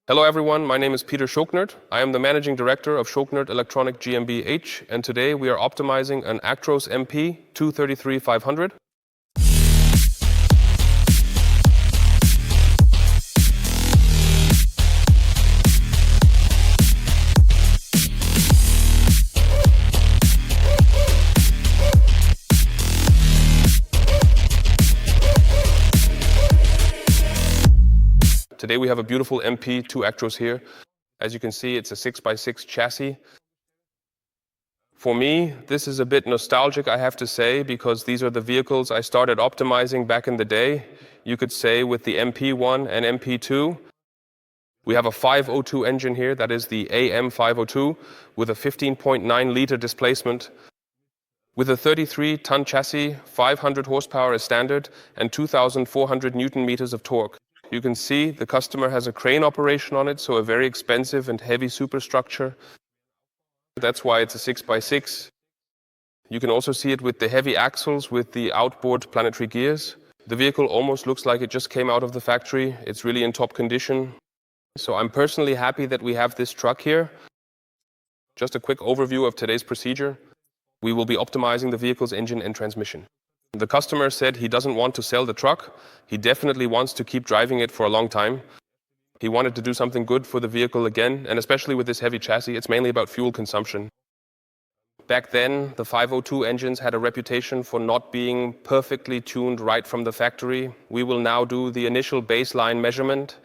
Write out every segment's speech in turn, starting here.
Hello everyone, my name is Peter Schaknat. I am the Managing Director of Schaknat Electronic GmbH, and today we are optimizing an Actros MP233 500. Today we have a beautiful MP2 Actros here. As you can see, it's a 6x6 chassis. For me, this is a bit nostalgic, I have to say, because these are the vehicles I started optimizing back in the day. You could say with the MP1 and MP2. We have a 502 engine here, that is the OM502, with a 15.9 liter displacement. With a 33-ton chassis, 500 horsepower is standard, and 2,400 Newton meters of torque. You can see the customer has a crane operation on it, so a very expensive and heavy superstructure. That's why it's a 6x6. You can also see it with the heavy axles with the outboard planetary gears. The vehicle almost looks like it just came out of the factory. It's really in top condition. So I'm personally happy that we have this truck here. Just a quick overview of today's procedure. We will be optimizing the vehicle's engine and transmission. The customer said he doesn't want to sell the truck. He definitely wants to keep driving it for a long time. He wanted to do something good for the vehicle again, and especially with this heavy chassis, it's mainly about fuel consumption. Back then, the 502 engines had a reputation for not being perfectly tuned right from the factory. We will now do the initial baseline measurement,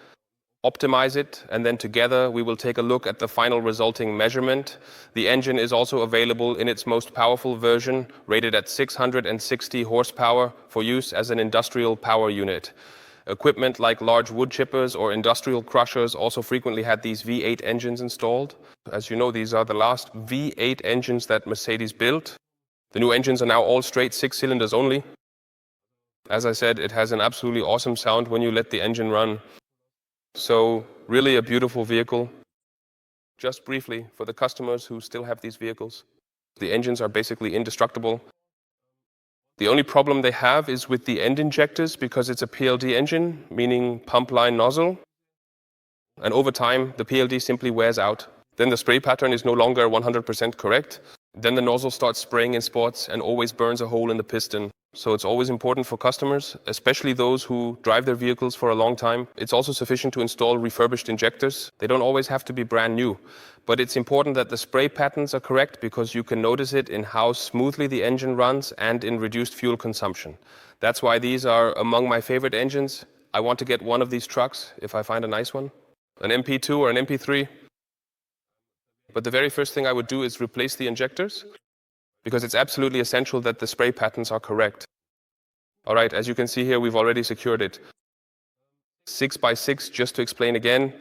optimize it, and then together we will take a look at the final resulting measurement. The engine is also available in its most powerful version, rated at 660 horsepower for use as an industrial power unit. Equipment like large wood chippers or industrial crushers also frequently had these V8 engines installed. As you know, these are the last V8 engines that Mercedes built. The new engines are now all straight 6 cylinders only. As I said, it has an absolutely awesome sound when you let the engine run. So, really a beautiful vehicle. Just briefly, for the customers who still have these vehicles, the engines are basically indestructible. The only problem they have is with the end injectors because it's a PLD engine, meaning pump line nozzle. And over time, the PLD simply wears out. Then the spray pattern is no longer 100% correct. Then the nozzle starts spraying in spots and always burns a hole in the piston. So it's always important for customers, especially those who drive their vehicles for a long time. It's also sufficient to install refurbished injectors. They don't always have to be brand new. But it's important that the spray patterns are correct because you can notice it in how smoothly the engine runs and in reduced fuel consumption. That's why these are among my favorite engines. I want to get one of these trucks if I find a nice one, an MP2 or an MP3. But the very first thing I would do is replace the injectors, because it's absolutely essential that the spray patterns are correct. All right, as you can see here, we've already secured it. 6x6, just to explain again,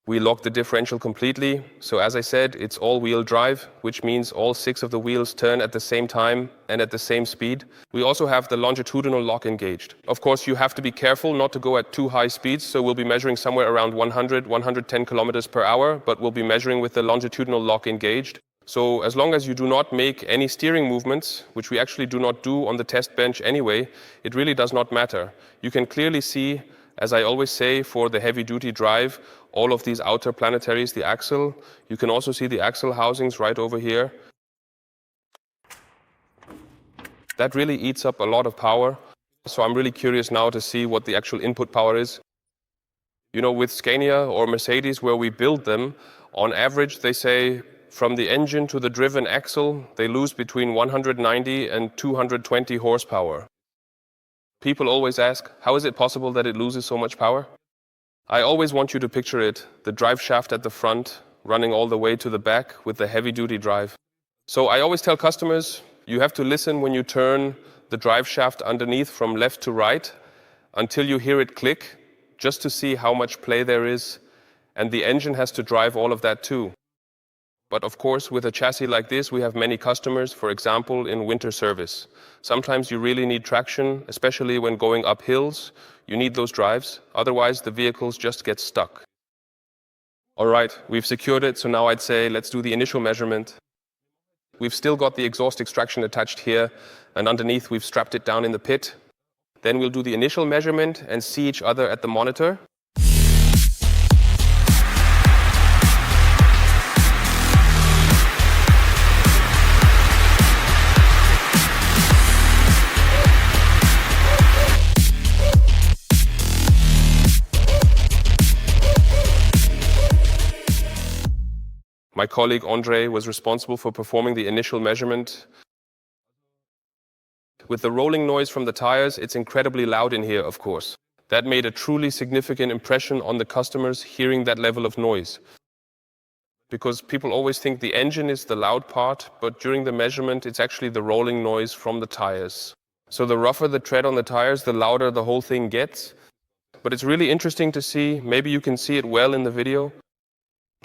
we lock the differential completely. So as I said, it's all-wheel drive, which means all 6 of the wheels turn at the same time and at the same speed. We also have the longitudinal lock engaged. Of course, you have to be careful not to go at too high speeds, so we'll be measuring somewhere around 100, 110 kilometers per hour, but we'll be measuring with the longitudinal lock engaged. So as long as you do not make any steering movements, which we actually do not do on the test bench anyway, it really does not matter. You can clearly see, as I always say, for the heavy-duty drive, all of these outer planetaries, the axle. You can also see the axle housings right over here. That really eats up a lot of power. So I'm really curious now to see what the actual input power is. You know, with Scania or Mercedes, where we build them, on average, they say from the engine to the driven axle, they lose between 190 and 220 horsepower. People always ask, how is it possible that it loses so much power? I always want you to picture it, the drive shaft at the front, running all the way to the back with the heavy-duty drive. So I always tell customers, you have to listen when you turn the drive shaft underneath from left to right until you hear it click, just to see how much play there is. And the engine has to drive all of that too. But of course, with a chassis like this, we have many customers, for example, in winter service. Sometimes you really need traction, especially when going up hills. You need those drives, otherwise the vehicles just get stuck. All right, we've secured it, so now I'd say let's do the initial measurement. We've still got the exhaust extraction attached here, and underneath we've strapped it down in the pit. Then we'll do the initial measurement and see each other at the monitor. My colleague Andre was responsible for performing the initial measurement. With the rolling noise from the tires, it's incredibly loud in here, of course. That made a truly significant impression on the customers hearing that level of noise. Because people always think the engine is the loud part, but during the measurement, it's actually the rolling noise from the tires. So the rougher the tread on the tires, the louder the whole thing gets. But it's really interesting to see. Maybe you can see it well in the video.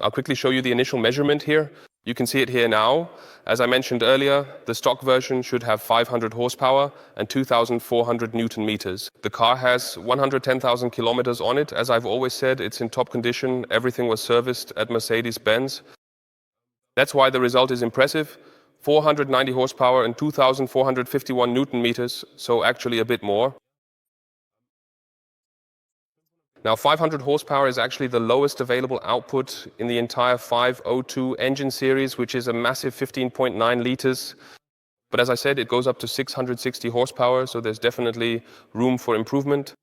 I'll quickly show you the initial measurement here. You can see it here now. As I mentioned earlier, the stock version should have 500 horsepower and 2,400 Newton meters. The car has 110,000 kilometers on it. As I've always said, it's in top condition. Everything was serviced at Mercedes-Benz. That's why the result is impressive. 490 horsepower and 2,451 Newton meters, so actually a bit more. Now, 500 horsepower is actually the lowest available output in the entire 502 engine series, which is a massive 15.9 liters. But as I said, it goes up to 660 horsepower, so there's definitely room for improvement.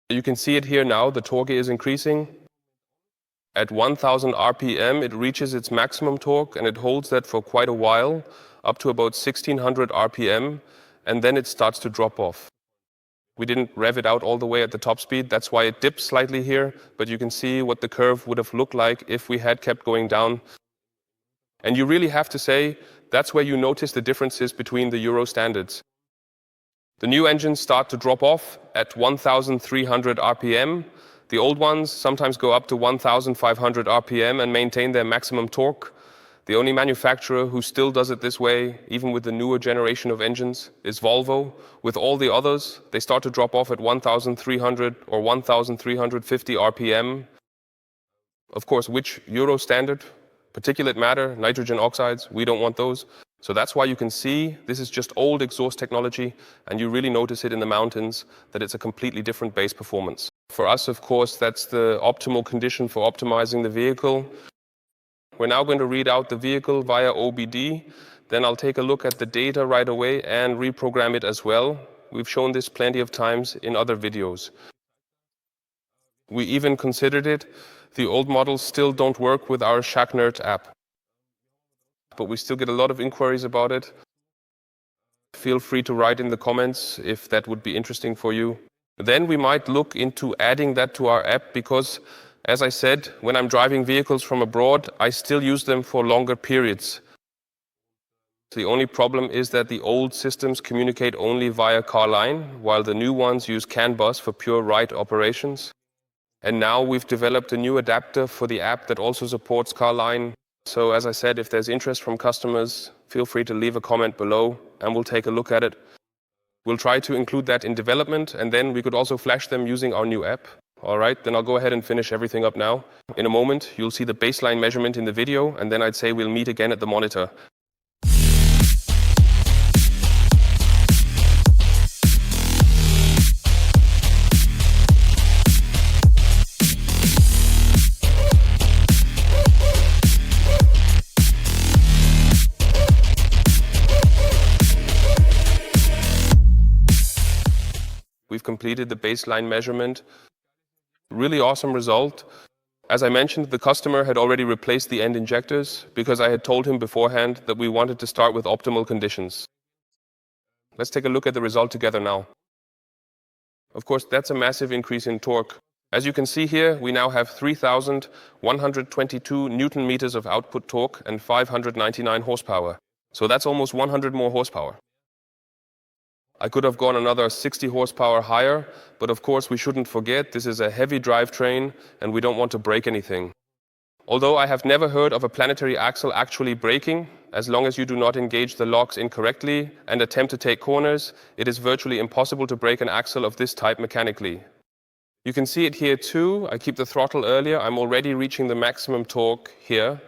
You can see it here now, the torque is increasing. At 1,000 RPM, it reaches its maximum torque, and it holds that for quite a while, up to about 1,600 RPM, and then it starts to drop off. We didn't rev it out all the way at the top speed. That's why it dips slightly here, but you can see what the curve would have looked like if we had kept going down. And you really have to say, that's where you notice the differences between the Euro standards. The new engines start to drop off at 1,300 RPM. The old ones sometimes go up to 1,500 RPM and maintain their maximum torque. The only manufacturer who still does it this way, even with the newer generation of engines, is Volvo. With all the others, they start to drop off at 1,300 or 1,350 RPM. Of course, which Euro standard? Particulate matter, nitrogen oxides, we don't want those. So that's why you can see this is just old exhaust technology, and you really notice it in the mountains that it's a completely different base performance. For us, of course, that's the optimal condition for optimizing the vehicle. We're now going to read out the vehicle via OBD. Then I'll take a look at the data right away and reprogram it as well. We've shown this plenty of times in other videos. We even considered it. The old models still don't work with our Schaknat app, but we still get a lot of inquiries about it. Feel free to write in the comments if that would be interesting for you. Then we might look into adding that to our app because, as I said, when I'm driving vehicles from abroad, I still use them for longer periods. The only problem is that the old systems communicate only via CarLine, while the new ones use CAN bus for pure write operations. And now we've developed a new adapter for the app that also supports CarLine. So as I said, if there's interest from customers, feel free to leave a comment below and we'll take a look at it. We'll try to include that in development, and then we could also flash them using our new app. All right, then I'll go ahead and finish everything up now. In a moment, you'll see the baseline measurement in the video, and then I'd say we'll meet again at the monitor. We've completed the baseline measurement. Really awesome result. As I mentioned, the customer had already replaced the end injectors because I had told him beforehand that we wanted to start with optimal conditions. Let's take a look at the result together now. Of course, that's a massive increase in torque. As you can see here, we now have 3,122 Newton meters of output torque and 599 horsepower. So that's almost 100 more horsepower. I could have gone another 60 horsepower higher, but of course we shouldn't forget this is a heavy drivetrain and we don't want to break anything. Although I have never heard of a planetary axle actually braking, as long as you do not engage the locks incorrectly and attempt to take corners, it is virtually impossible to brake an axle of this type mechanically. You can see it here too. I keep the throttle earlier. I'm already reaching the maximum torque here.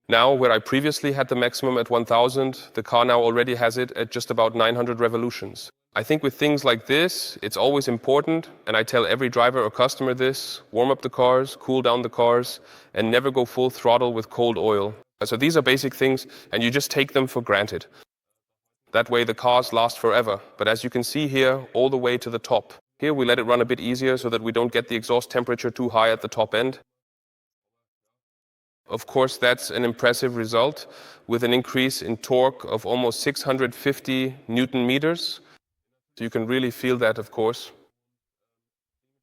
Now, where I previously had the maximum at 1,000, the car now already has it at just about 900 revolutions. I think with things like this, it's always important, and I tell every driver or customer this, warm up the cars, cool down the cars, and never go full throttle with cold oil. So these are basic things, and you just take them for granted. That way the cars last forever. But as you can see here, all the way to the top. Here we let it run a bit easier so that we don't get the exhaust temperature too high at the top end. Of course, that's an impressive result with an increase in torque of almost 650 Newton meters. So you can really feel that, of course.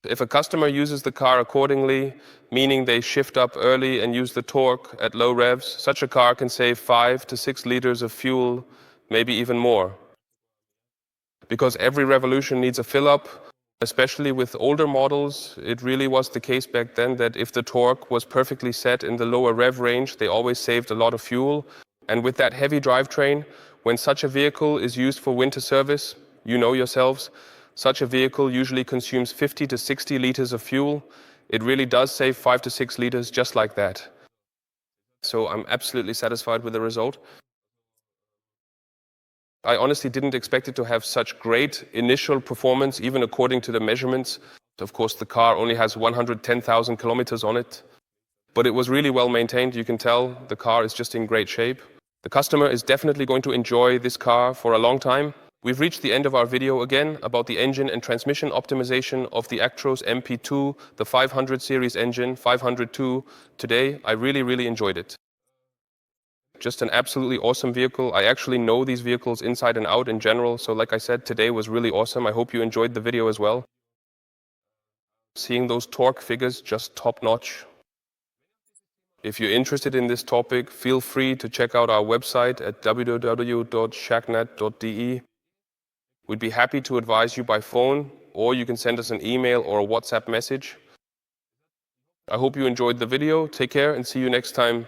If a customer uses the car accordingly, meaning they shift up early and use the torque at low revs, such a car can save 5 to 6 liters of fuel, maybe even more. Because every revolution needs a fill-up, especially with older models. It really was the case back then that if the torque was perfectly set in the lower rev range, they always saved a lot of fuel. And with that heavy drivetrain, when such a vehicle is used for winter service, you know yourselves, such a vehicle usually consumes 50 to 60 liters of fuel. It really does save 5 to 6 liters just like that. So I'm absolutely satisfied with the result. I honestly didn't expect it to have such great initial performance, even according to the measurements. Of course, the car only has 110,000 kilometers on it, but it was really well maintained. You can tell the car is just in great shape. The customer is definitely going to enjoy this car for a long time. We've reached the end of our video again about the engine and transmission optimization of the Actros MP2, the 500 series engine, 502 today. I really enjoyed it. Just an absolutely awesome vehicle. I actually know these vehicles inside and out in general. So like I said, today was really awesome. I hope you enjoyed the video as well. Seeing those torque figures, just top notch. If you're interested in this topic, feel free to check out our website at www.schaknat.de. We'd be happy to advise you by phone, or you can send us an email or a WhatsApp message. I hope you enjoyed the video. Take care and see you next time.